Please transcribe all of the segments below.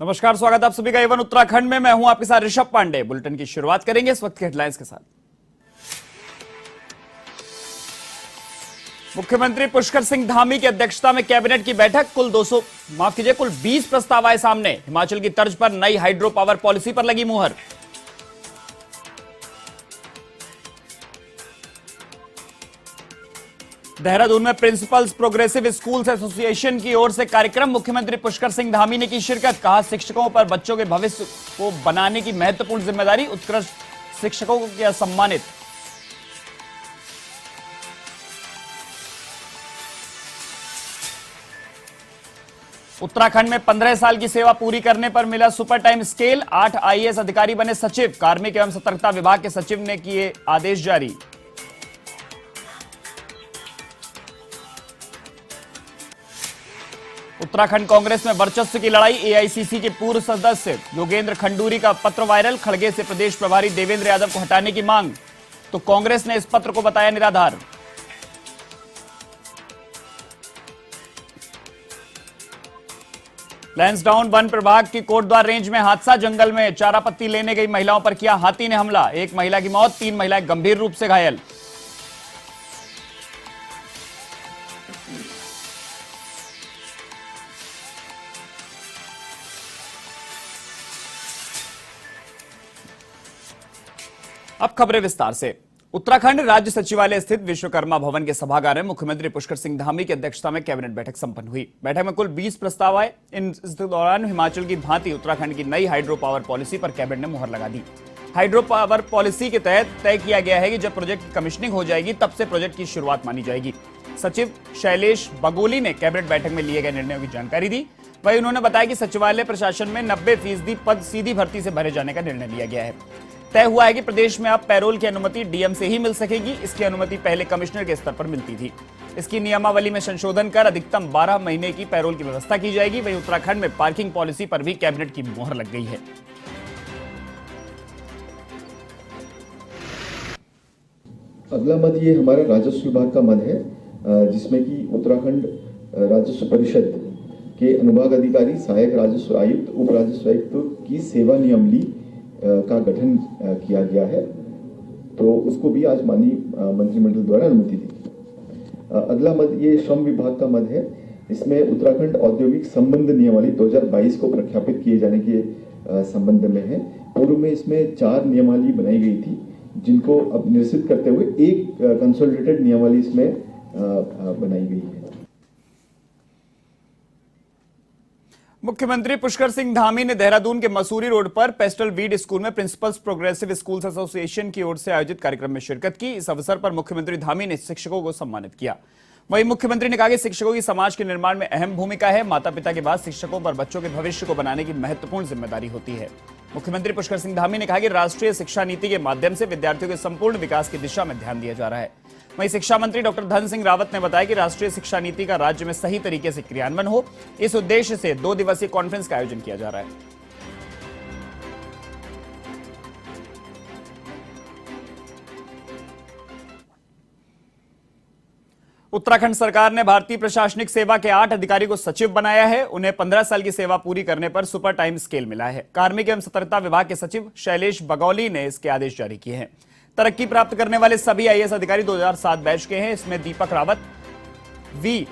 नमस्कार, स्वागत आप सभी का एवन उत्तराखंड में। मैं हूं आपके साथ ऋषभ पांडे। बुलेटिन की शुरुआत करेंगे इस वक्त के हेडलाइंस के साथ। मुख्यमंत्री पुष्कर सिंह धामी की अध्यक्षता में कैबिनेट की बैठक। कुल 20 प्रस्ताव आए सामने। हिमाचल की तर्ज पर नई हाइड्रो पावर पॉलिसी पर लगी मुहर। देहरादून में प्रिंसिपल्स प्रोग्रेसिव स्कूल्स एसोसिएशन की ओर से कार्यक्रम। मुख्यमंत्री पुष्कर सिंह धामी ने की शिरकत। कहा, शिक्षकों पर बच्चों के भविष्य को बनाने की महत्वपूर्ण जिम्मेदारी। उत्कृष्ट शिक्षकों को किया सम्मानित। उत्तराखंड में 15 साल की सेवा पूरी करने पर मिला सुपर टाइम स्केल। 8 आईएएस अधिकारी बने सचिव। कार्मिक एवं सतर्कता विभाग के सचिव ने किए आदेश जारी। उत्तराखंड कांग्रेस में वर्चस्व की लड़ाई। एआईसीसी के पूर्व सदस्य योगेंद्र खंडूरी का पत्र वायरल। खड़गे से प्रदेश प्रभारी देवेंद्र यादव को हटाने की मांग, तो कांग्रेस ने इस पत्र को बताया निराधार। लैंसडाउन वन प्रभाग की कोटद्वार रेंज में हादसा। जंगल में चारा पत्ती लेने गई महिलाओं पर किया हाथी ने हमला। एक महिला की मौत, 3 महिलाएं गंभीर रूप से घायल। अब खबरें विस्तार से। उत्तराखंड राज्य सचिवालय स्थित विश्वकर्मा भवन के सभागार में मुख्यमंत्री पुष्कर सिंह धामी की अध्यक्षता में कैबिनेट बैठक संपन्न हुई। बैठक में कुल 20 प्रस्ताव आए। इस दौरान हिमाचल की भांति उत्तराखंड की नई हाइड्रो पावर पॉलिसी पर कैबिनेट ने मुहर लगा दी। हाइड्रो पावर पॉलिसी के तहत तय किया गया है कि जब प्रोजेक्ट की कमीशनिंग हो जाएगी तब से प्रोजेक्ट की शुरुआत मानी जाएगी। सचिव शैलेश बगोली ने कैबिनेट बैठक में लिए गए निर्णयों की जानकारी दी। वहीं उन्होंने बताया कि सचिवालय प्रशासन में 90% पद सीधी भर्ती से भरे जाने का निर्णय लिया गया है। तय हुआ है कि प्रदेश में अब पैरोल की अनुमति डीएम से ही मिल सकेगी। इसकी अनुमति पहले कमिश्नर के स्तर पर मिलती थी। इसकी नियमावली में संशोधन कर अधिकतम 12 महीने की पैरोल की व्यवस्था की जाएगी। वहीं उत्तराखंड में पार्किंग पॉलिसी पर भी कैबिनेट की मुहर लग गई है। अगला मद ये हमारा राजस्व विभाग का मद है, जिसमें कि उत्तराखंड राजस्व परिषद के अनुभाग अधिकारी, सहायक राजस्व आयुक्त, उप राजस्व आयुक्त की सेवा नियमावली का गठन किया गया है। तो उसको भी आज माननीय मंत्रिमंडल द्वारा अनुमति दी। अगला मद ये श्रम विभाग का मद है। इसमें उत्तराखंड औद्योगिक संबंध नियमावली 2022 को प्रख्यापित किए जाने के संबंध में है। पूर्व में इसमें 4 नियमावली बनाई गई थी, जिनको अब निरसित करते हुए एक कंसोलिडेटेड नियमावली इसमें बनाई गई है। मुख्यमंत्री पुष्कर सिंह धामी ने देहरादून के मसूरी रोड पर पेस्टल वीड स्कूल में प्रिंसिपल्स प्रोग्रेसिव स्कूल्स एसोसिएशन की ओर से आयोजित कार्यक्रम में शिरकत की। इस अवसर पर मुख्यमंत्री धामी ने शिक्षकों को सम्मानित किया। वहीं मुख्यमंत्री ने कहा कि शिक्षकों की समाज के निर्माण में अहम भूमिका है। माता पिता के बाद शिक्षकों पर बच्चों के भविष्य को बनाने की महत्वपूर्ण जिम्मेदारी होती है। मुख्यमंत्री पुष्कर सिंह धामी ने कहा कि राष्ट्रीय शिक्षा नीति के माध्यम से विद्यार्थियों के संपूर्ण विकास की दिशा में ध्यान दिया जा रहा है। वहीं शिक्षा मंत्री डॉक्टर धन सिंह रावत ने बताया कि राष्ट्रीय शिक्षा नीति का राज्य में सही तरीके से क्रियान्वयन हो, इस उद्देश्य से 2 दिवसीय कॉन्फ्रेंस का आयोजन किया जा रहा है। उत्तराखंड सरकार ने भारतीय प्रशासनिक सेवा के 8 अधिकारी को सचिव बनाया है। उन्हें 15 साल की सेवा पूरी करने पर सुपर टाइम स्केल मिला है। कार्मिक एवं सतर्कता विभाग के सचिव शैलेश बगौली ने इसके आदेश जारी किए हैं। तरक्की प्राप्त करने वाले सभी आईएएस अधिकारी 2007 बैच के हैं। इसमें Deepak Rawat, V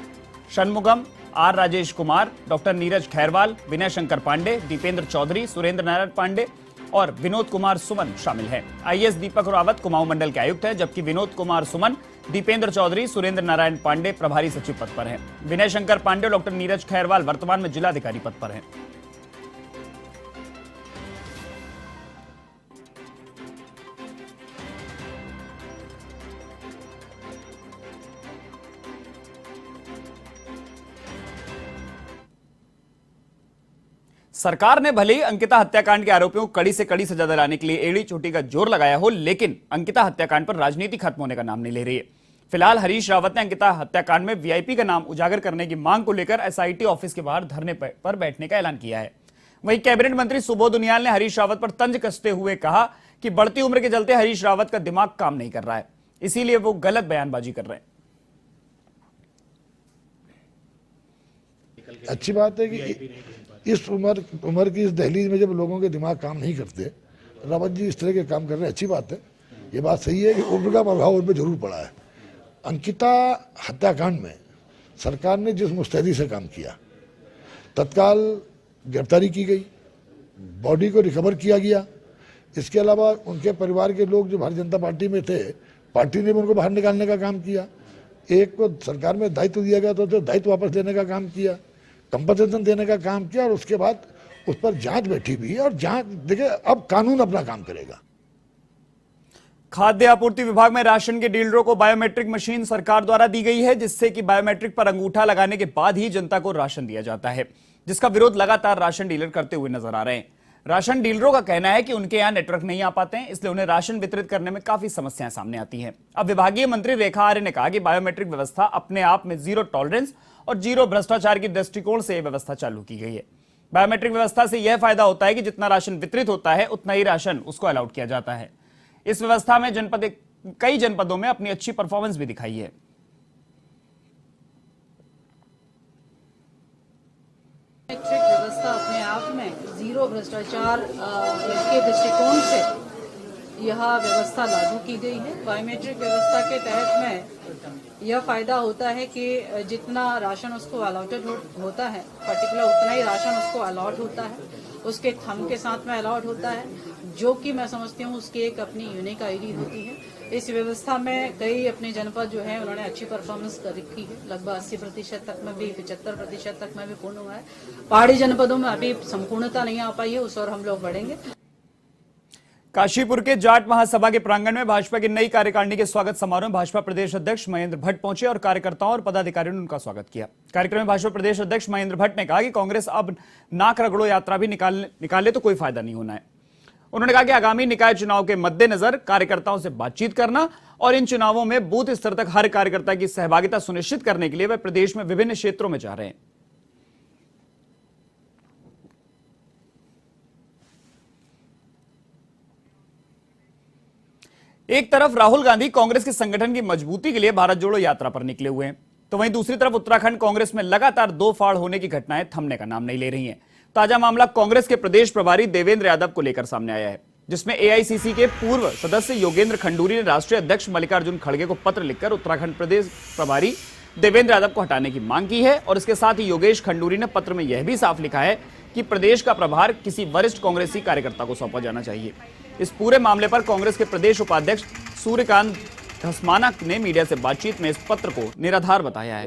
Shanmugam, R Rajesh Kumar, doctor Neeraj Khairwal, Vinay Shankar Pandey, Dipendra Chaudhary, Surendra Narayan Pandey और विनोद कुमार सुमन शामिल हैं। आईएएस दीपक रावत कुमाऊं मंडल के आयुक्त हैं, जबकि विनोद कुमार सुमन, दीपेंद्र चौधरी, सुरेंद्र नारायण पांडे प्रभारी सचिव पद पर हैं। विनय शंकर पांडे और डॉक्टर नीरज खैरवाल वर्तमान में जिलाधिकारी पद पर हैं। सरकार ने भले ही अंकिता हत्याकांड के आरोपियों को कड़ी से कड़ी सजा दिलाने के लिए एड़ी चोटी का जोर लगाया हो, लेकिन अंकिता हत्याकांड पर राजनीति खत्म होने का नाम नहीं ले रही है। फिलहाल हरीश रावत ने अंकिता हत्याकांड में वीआईपी का नाम उजागर करने की मांग को लेकर एसआईटी ऑफिस के बाहर धरने पर बैठने का ऐलान किया है। वहीं कैबिनेट मंत्री सुबोध उनियाल ने हरीश रावत पर तंज कसते हुए कहा कि बढ़ती उम्र के चलते हरीश रावत का दिमाग काम नहीं कर रहा है, इसीलिए वो गलत बयानबाजी कर रहे हैं। अच्छी बात है कि इस उम्र की इस दहलीज में जब लोगों के दिमाग काम नहीं करते, रावत जी इस तरह के काम कर रहे हैं, अच्छी बात है। ये बात सही है कि उम्र का प्रभाव उन पर जरूर पड़ा है। अंकिता हत्याकांड में सरकार ने जिस मुस्तैदी से काम किया, तत्काल गिरफ्तारी की गई, बॉडी को रिकवर किया गया। इसके अलावा उनके परिवार के लोग जो भारतीय जनता पार्टी में थे, पार्टी ने भी उनको बाहर निकालने का काम किया। एक को सरकार में दायित्व दिया गया तो दायित्व वापस लेने का काम किया, कंपनसेशन देने का काम किया, और उसके बाद उस पर जांच बैठी हुई है। और जांच देखिए, अब कानून अपना काम करेगा। खाद्य आपूर्ति विभाग में राशन के डीलरों को बायोमेट्रिक मशीन सरकार द्वारा दी गई है, जिससे कि बायोमेट्रिक पर अंगूठा लगाने के बाद ही जनता को राशन दिया जाता है, जिसका विरोध लगातार राशन डीलर करते हुए नजर आ रहे हैं। राशन डीलरों का कहना है कि उनके यहां नेटवर्क नहीं आ पाते हैं, इसलिए उन्हें राशन वितरित करने में काफी समस्याएं सामने आती हैं। अब विभागीय मंत्री रेखा आर्य ने कहा कि बायोमेट्रिक व्यवस्था अपने आप में जीरो टॉलरेंस और जीरो भ्रष्टाचार की दृष्टिकोण से यह व्यवस्था चालू की गई है। बायोमेट्रिक व्यवस्था से यह फायदा होता है कि जितना राशन वितरित होता है उतना ही राशन उसको अलाउड किया जाता है। इस व्यवस्था में कई जनपदों में अपनी अच्छी परफॉर्मेंस भी दिखाई है। बायोमेट्रिक व्यवस्था अपने आप में जीरो भ्रष्टाचार के दृष्टिकोण से यह व्यवस्था लागू की गई है। बायोमेट्रिक व्यवस्था के तहत में यह फायदा होता है कि जितना राशन उसको अलॉटेड होता है, पर्टिकुलर उतना ही राशन उसको अलॉट होता है, उसके थंब के साथ में अलॉट होता है, जो कि मैं समझती हूँ उसकी एक अपनी यूनिक आईडी होती है। इस व्यवस्था में कई अपने जनपद जो है उन्होंने अच्छी परफॉर्मेंस कर रखी है, लगभग 80% तक में भी, 75% तक में भी पूर्ण हुआ है। पहाड़ी जनपदों में अभी संपूर्णता नहीं आ पाई है, उस और हम लोग बढ़ेंगे। काशीपुर के जाट महासभा के प्रांगण में भाजपा की नई कार्यकारिणी के स्वागत समारोह में भाजपा प्रदेश अध्यक्ष महेंद्र भट्ट पहुंचे और कार्यकर्ताओं और पदाधिकारियों ने उनका स्वागत किया। कार्यक्रम में भाजपा प्रदेश अध्यक्ष महेंद्र भट्ट ने कहा कि कांग्रेस अब नाक रगड़ो यात्रा भी निकाले तो कोई फायदा नहीं होना है। उन्होंने कहा कि आगामी निकाय चुनाव के मद्देनजर कार्यकर्ताओं से बातचीत करना और इन चुनावों में बूथ स्तर तक हर कार्यकर्ता की सहभागिता सुनिश्चित करने के लिए वे प्रदेश में विभिन्न क्षेत्रों में जा रहे हैं। एक तरफ राहुल गांधी कांग्रेस के संगठन की मजबूती के लिए भारत जोड़ो यात्रा पर निकले हुए हैं, तो वहीं दूसरी तरफ उत्तराखंड कांग्रेस में लगातार दो फाड़ होने की घटनाएं थमने का नाम नहीं ले रही हैं। ताजा मामला कांग्रेस के प्रदेश प्रभारी देवेंद्र यादव को लेकर सामने आया है, जिसमें एआईसीसी के पूर्व सदस्य योगेंद्र खंडूरी ने राष्ट्रीय अध्यक्ष मल्लिकार्जुन खड़गे को पत्र लिखकर उत्तराखंड प्रदेश प्रभारी देवेंद्र यादव को हटाने की मांग की है। और इसके साथ ही योगेश खंडूरी ने पत्र में यह भी साफ लिखा है कि प्रदेश का प्रभार किसी वरिष्ठ कांग्रेसी कार्यकर्ता को सौंपा जाना चाहिए। इस पूरे मामले पर कांग्रेस के प्रदेश उपाध्यक्ष सूर्यकांत धस्माना ने मीडिया से बातचीत में इस पत्र को निराधार बताया है।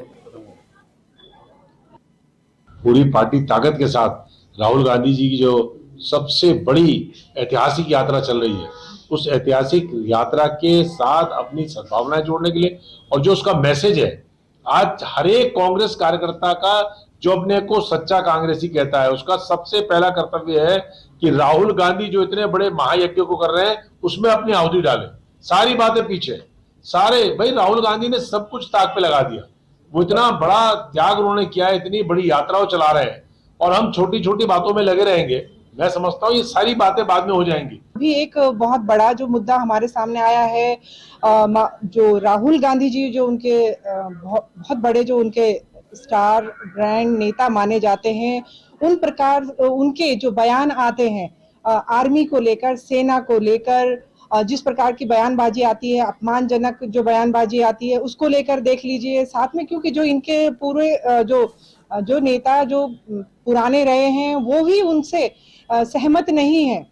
पूरी पार्टी ताकत के साथ राहुल गांधी जी की जो सबसे बड़ी ऐतिहासिक यात्रा चल रही है, उस ऐतिहासिक यात्रा के साथ अपनी सद्भावनाएं जोड़ने के लिए, और जो उसका मैसेज है आज हर एक कांग्रेस कार्यकर्ता का जो अपने को सच्चा कांग्रेसी कहता है, उसका सबसे पहला कर्तव्य है कि राहुल गांधी जो इतने बड़े महायज्ञ को कर रहे हैं उसमें अपनी आहुति डालें। सारी बातें पीछे, सारे भाई राहुल गांधी ने सब कुछ ताक पे लगा दिया। वो इतना बड़ा त्याग उन्होंने किया है, इतनी बड़ी यात्राओं चला रहे हैं, और हम छोटी छोटी बातों में लगे रहेंगे। मैं समझता हूँ ये सारी बातें बाद में हो जाएंगी। अभी एक बहुत बड़ा जो मुद्दा हमारे सामने आया है, जो राहुल गांधी जी जो उनके बहुत बड़े जो उनके स्टार ब्रांड नेता माने जाते हैं, उन प्रकार उनके जो बयान आते हैं आर्मी को लेकर, सेना को लेकर, जिस प्रकार की बयानबाजी आती है, अपमानजनक जो बयानबाजी आती है, उसको लेकर देख लीजिए। साथ में क्योंकि जो इनके पूरे जो नेता जो पुराने रहे हैं वो ही उनसे सहमत नहीं है।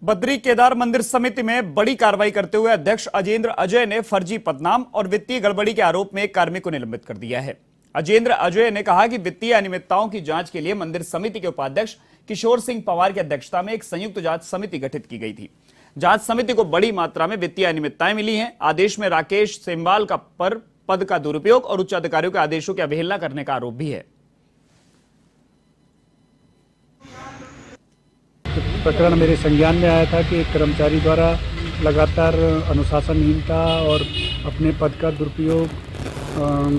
बद्री केदार मंदिर समिति में बड़ी कार्रवाई करते हुए अध्यक्ष अजेंद्र अजय ने फर्जी पदनाम और वित्तीय गड़बड़ी के आरोप में एक कार्मिक को निलंबित कर दिया है। अजेंद्र अजय ने कहा कि वित्तीय अनियमितताओं की जांच के लिए मंदिर समिति के उपाध्यक्ष किशोर सिंह पवार की अध्यक्षता में एक संयुक्त जांच समिति गठित की गई थी। जांच समिति को बड़ी मात्रा में वित्तीय अनियमितताएं मिली हैं। आदेश में राकेश सेमवाल का पद का दुरुपयोग और उच्च अधिकारियों के आदेशों की अवहेलना करने का आरोप भी है। प्रकरण मेरे संज्ञान में आया था कि एक कर्मचारी द्वारा लगातार अनुशासनहीनता और अपने पद का दुरुपयोग,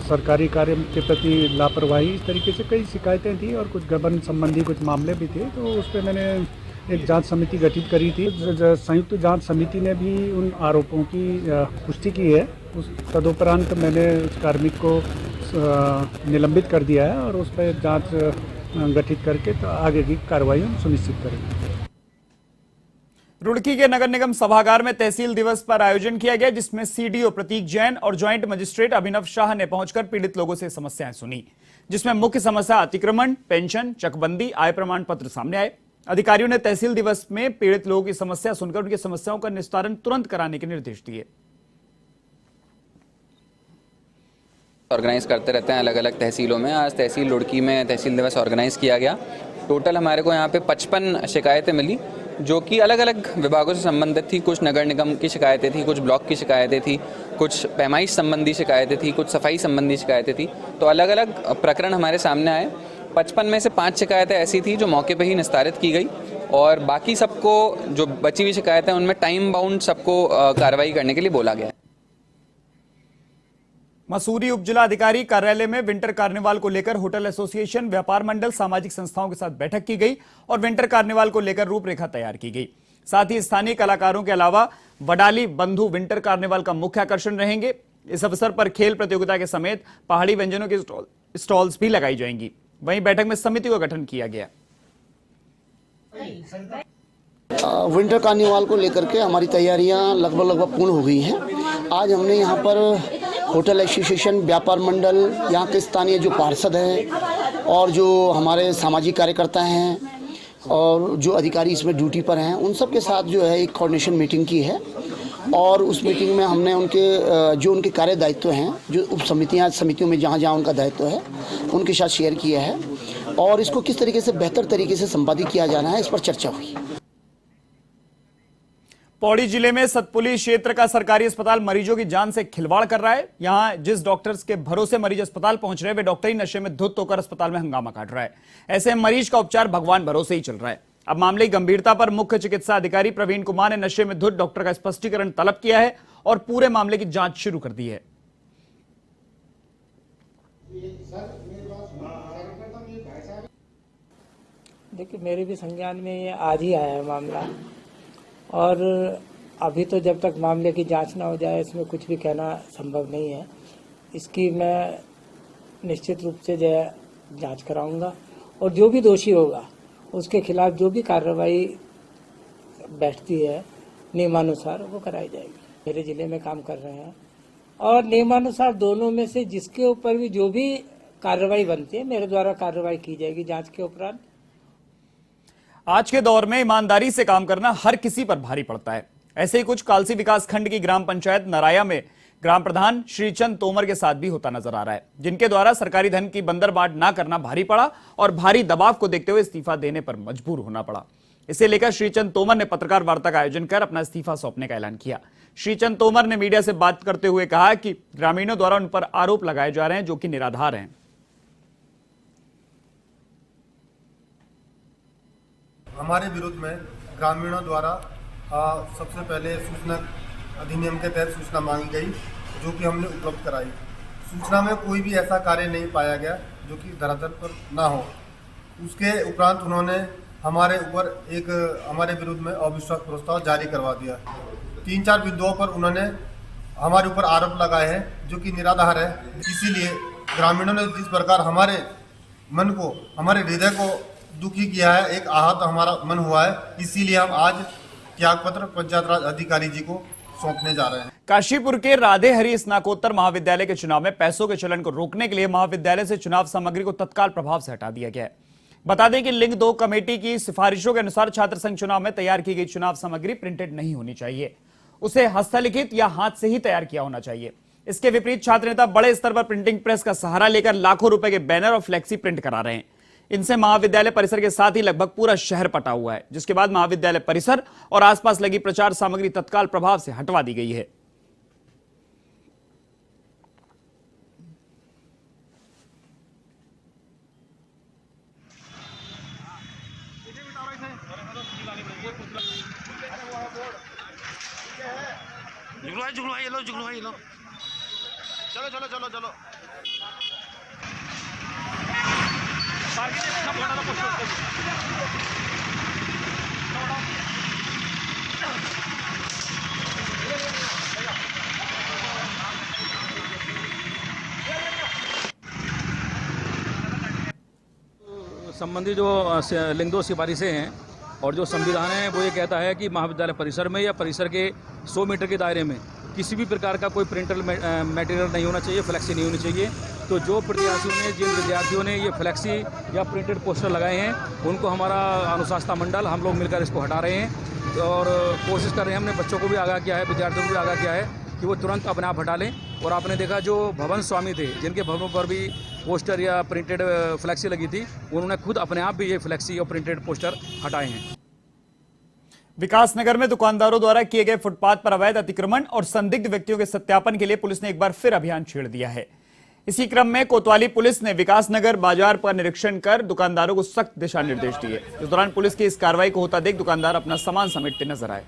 सरकारी कार्य के प्रति लापरवाही, इस तरीके से कई शिकायतें थी और कुछ गबन संबंधी कुछ मामले भी थे। तो उस पर मैंने एक जांच समिति गठित करी थी। संयुक्त जांच समिति ने भी उन आरोपों की पुष्टि की है। उस तदुपरांत मैंने उस कार्मिक को निलंबित कर दिया है और उस पर जांच गठित करके तो आगे की कार्रवाई हम सुनिश्चित करेंगे। रुड़की के नगर निगम सभागार में तहसील दिवस पर आयोजन किया गया, जिसमें सीडीओ प्रतीक जैन और ज्वाइंट मजिस्ट्रेट अभिनव शाह ने पहुंचकर पीड़ित लोगों से समस्याएं सुनी, जिसमें मुख्य समस्या अतिक्रमण, पेंशन, चकबंदी, आय प्रमाण पत्र सामने आए। अधिकारियों ने तहसील दिवस में पीड़ित लोगों की समस्या सुनकर उनकी समस्याओं का निस्तारण तुरंत कराने के निर्देश दिए। ऑर्गेनाइज करते रहते हैं अलग अलग तहसीलों में। आज तहसील रुड़की में तहसील दिवस ऑर्गेनाइज किया गया। टोटल हमारे को यहाँ पे 55 शिकायतें मिली, जो कि अलग अलग विभागों से संबंधित थी। कुछ नगर निगम की शिकायतें थी, कुछ ब्लॉक की शिकायतें थी, कुछ पैमाइश संबंधी शिकायतें थी, कुछ सफाई संबंधी शिकायतें थी। तो अलग अलग प्रकरण हमारे सामने आए। 55 में से 5 शिकायतें ऐसी थी जो मौके पर ही निस्तारित की गई, और बाकी सबको जो बची हुई शिकायतें उनमें टाइम बाउंड सबको कार्रवाई करने के लिए बोला गया है। मसूरी उप जिला अधिकारी कार्यालय में विंटर कार्निवाल को लेकर होटल एसोसिएशन, व्यापार मंडल, सामाजिक संस्थाओं के साथ बैठक की गई और विंटर कार्निवाल को लेकर रूपरेखा तैयार की गई। साथ ही स्थानीय कलाकारों के अलावा वडाली बंधु विंटर कार्निवाल का मुख्य आकर्षण रहेंगे। इस अवसर पर खेल प्रतियोगिता के समेत पहाड़ी व्यंजनों के स्टॉल्स भी लगाई जाएंगी। वहीं बैठक में समिति का गठन किया गया। विंटर कार्निवाल को लेकर के हमारी तैयारियां लगभग पूर्ण हो गई हैं। आज हमने यहाँ पर होटल एसोसिएशन, व्यापार मंडल, यहाँ के स्थानीय जो पार्षद हैं और जो हमारे सामाजिक कार्यकर्ता हैं और जो अधिकारी इसमें ड्यूटी पर हैं, उन सब के साथ जो है एक कोऑर्डिनेशन मीटिंग की है। और उस मीटिंग में हमने उनके कार्य दायित्व हैं, जो उप समितियों में जहाँ जहाँ उनका दायित्व है, उनके साथ शेयर किया है और इसको किस तरीके से बेहतर तरीके से संपादित किया जाना है, इस पर चर्चा हुई। पौड़ी जिले में सतपुली क्षेत्र का सरकारी अस्पताल मरीजों की जान से खिलवाड़ कर रहा है। यहां जिस डॉक्टर्स के भरोसे मरीज अस्पताल पहुंच रहे हैं, वे डॉक्टरी नशे में धुत होकर अस्पताल में हंगामा काट रहा है। ऐसे में मरीज का उपचार भगवान भरोसे ही चल रहा है। अब मामले की गंभीरता पर मुख्य चिकित्सा अधिकारी प्रवीण कुमार ने नशे में धुत डॉक्टर का स्पष्टीकरण तलब किया है और पूरे मामले की जांच शुरू कर दी है। देखिए, मेरे भी संज्ञान में ये आज ही आया है मामला, और अभी तो जब तक मामले की जांच ना हो जाए इसमें कुछ भी कहना संभव नहीं है। इसकी मैं निश्चित रूप से जांच कराऊंगा और जो भी दोषी होगा उसके खिलाफ जो भी कार्रवाई बैठती है नियमानुसार वो कराई जाएगी। मेरे जिले में काम कर रहे हैं और नियमानुसार दोनों में से जिसके ऊपर भी जो भी कार्रवाई बनती है मेरे द्वारा कार्रवाई की जाएगी जांच के उपरांत। आज के दौर में ईमानदारी से काम करना हर किसी पर भारी पड़ता है। ऐसे ही कुछ कालसी विकास खंड की ग्राम पंचायत नराया में ग्राम प्रधान श्रीचंद तोमर के साथ भी होता नजर आ रहा है, जिनके द्वारा सरकारी धन की बंदरबाट ना करना भारी पड़ा और भारी दबाव को देखते हुए इस्तीफा देने पर मजबूर होना पड़ा। इसे लेकर श्रीचंद तोमर ने पत्रकार वार्ता का आयोजन कर अपना इस्तीफा सौंपने का ऐलान किया। श्रीचंद तोमर ने मीडिया से बात करते हुए कहा कि ग्रामीणों द्वारा उन पर आरोप लगाए जा रहे हैं जो कि निराधार हैं। हमारे विरुद्ध में ग्रामीणों द्वारा सबसे पहले सूचना अधिनियम के तहत सूचना मांगी गई, जो कि हमने उपलब्ध कराई। सूचना में कोई भी ऐसा कार्य नहीं पाया गया जो कि धरातल पर ना हो। उसके उपरांत उन्होंने हमारे विरुद्ध में अविश्वास प्रस्ताव जारी करवा दिया। 3-4 बिंदुओं पर उन्होंने हमारे ऊपर आरोप लगाए हैं जो कि निराधार है। इसीलिए ग्रामीणों ने जिस प्रकार हमारे मन को, हमारे हृदय को दुखी किया है, एक आहत हमारा मन हुआ है, इसीलिए हम आज त्यागपत्र पंचायत राज अधिकारी जी को सौंपने जा रहे हैं। काशीपुर के राधे हरि स्नाकोत्तर महाविद्यालय के चुनाव में पैसों के चलन को रोकने के लिए महाविद्यालय से चुनाव सामग्री को तत्काल प्रभाव से हटा दिया गया है। बता दें कि लिंग 2 कमेटी की सिफारिशों के अनुसार छात्र संघ चुनाव में तैयार की गई चुनाव सामग्री प्रिंटेड नहीं होनी चाहिए, उसे हस्तलिखित या हाथ से ही तैयार किया होना चाहिए। इसके विपरीत छात्र नेता बड़े स्तर पर प्रिंटिंग प्रेस का सहारा लेकर लाखों रुपए के बैनर और फ्लेक्सी प्रिंट करा रहे हैं। इनसे महाविद्यालय परिसर के साथ ही लगभग पूरा शहर पटा हुआ है, जिसके बाद महाविद्यालय परिसर और आसपास लगी प्रचार सामग्री तत्काल प्रभाव से हटवा दी गई है। चलो संबंधी जो लिंगदो सिफारिशें हैं और जो संविधान है वो ये कहता है कि महाविद्यालय परिसर में या परिसर के 100 मीटर के दायरे में किसी भी प्रकार का कोई प्रिंटेड मटेरियल नहीं होना चाहिए, फ्लैक्सी नहीं होनी चाहिए। तो जो प्रत्याशियों ने, जिन विद्यार्थियों ने ये फ्लैक्सी या प्रिंटेड पोस्टर लगाए हैं, उनको हमारा अनुशासन मंडल हम लोग मिलकर इसको हटा रहे हैं और कोशिश कर रहे हैं। हमने बच्चों को भी आगाह किया है, विद्यार्थियों को भी आगाह किया है कि वो तुरंत अपने आप हटा लें। और आपने देखा जो भवन स्वामी थे, जिनके भवनों पर भी पोस्टर या प्रिंटेड फ्लैक्सी लगी थी, उन्होंने खुद अपने आप भी ये फ्लैक्सी और प्रिंटेड पोस्टर हटाए हैं। विकासनगर में दुकानदारों द्वारा किए गए फुटपाथ पर अवैध अतिक्रमण और संदिग्ध व्यक्तियों के सत्यापन के लिए पुलिस ने एक बार फिर अभियान छेड़ दिया है। इसी क्रम में कोतवाली पुलिस ने विकासनगर बाजार पर निरीक्षण कर दुकानदारों को सख्त दिशा निर्देश दिए। इस दौरान पुलिस की इस कार्रवाई को होता देख दुकानदार अपना सामान समेटते नजर आए।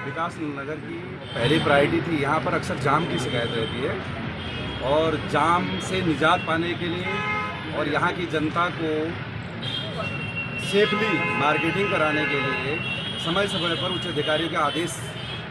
विकास नगर की पहली प्रायोरिटी थी। यहाँ पर अक्सर जाम की शिकायत रहती है और जाम से निजात पाने के लिए और यहाँ की जनता को सेफली मार्केटिंग कराने के लिए समय समय पर उच्च अधिकारियों के आदेश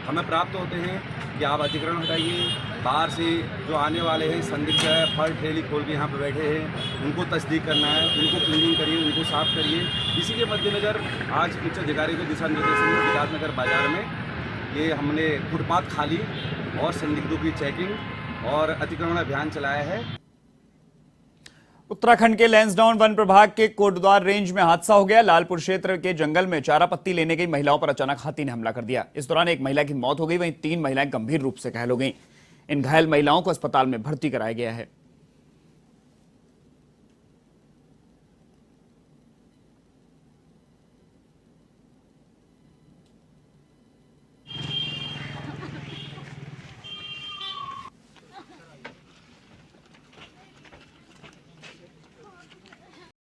हमें प्राप्त होते हैं कि आप अतिक्रमण हटाइए, बाहर से जो आने वाले हैं संदिग्ध है, फल ठेली खोल के यहाँ पर बैठे हैं, उनको तस्दीक करना है, उनको क्लीनिंग करिए, उनको साफ करिए। इसी के मद्देनज़र आज उच्च अधिकारियों के दिशा निर्देशन में विकासनगर बाजार में ये हमने फुटपाथ खाली और संदिग्धों की चेकिंग और अतिक्रमण अभियान चलाया है। उत्तराखंड के लैंसडाउन वन प्रभाग के कोटद्वार रेंज में हादसा हो गया। लालपुर क्षेत्र के जंगल में चारा पत्ती लेने गई महिलाओं पर अचानक हाथी ने हमला कर दिया। इस दौरान एक महिला की मौत हो गई, वहीं 3 महिलाएं गंभीर रूप से घायल हो गईं। इन घायल महिलाओं को अस्पताल में भर्ती कराया गया है।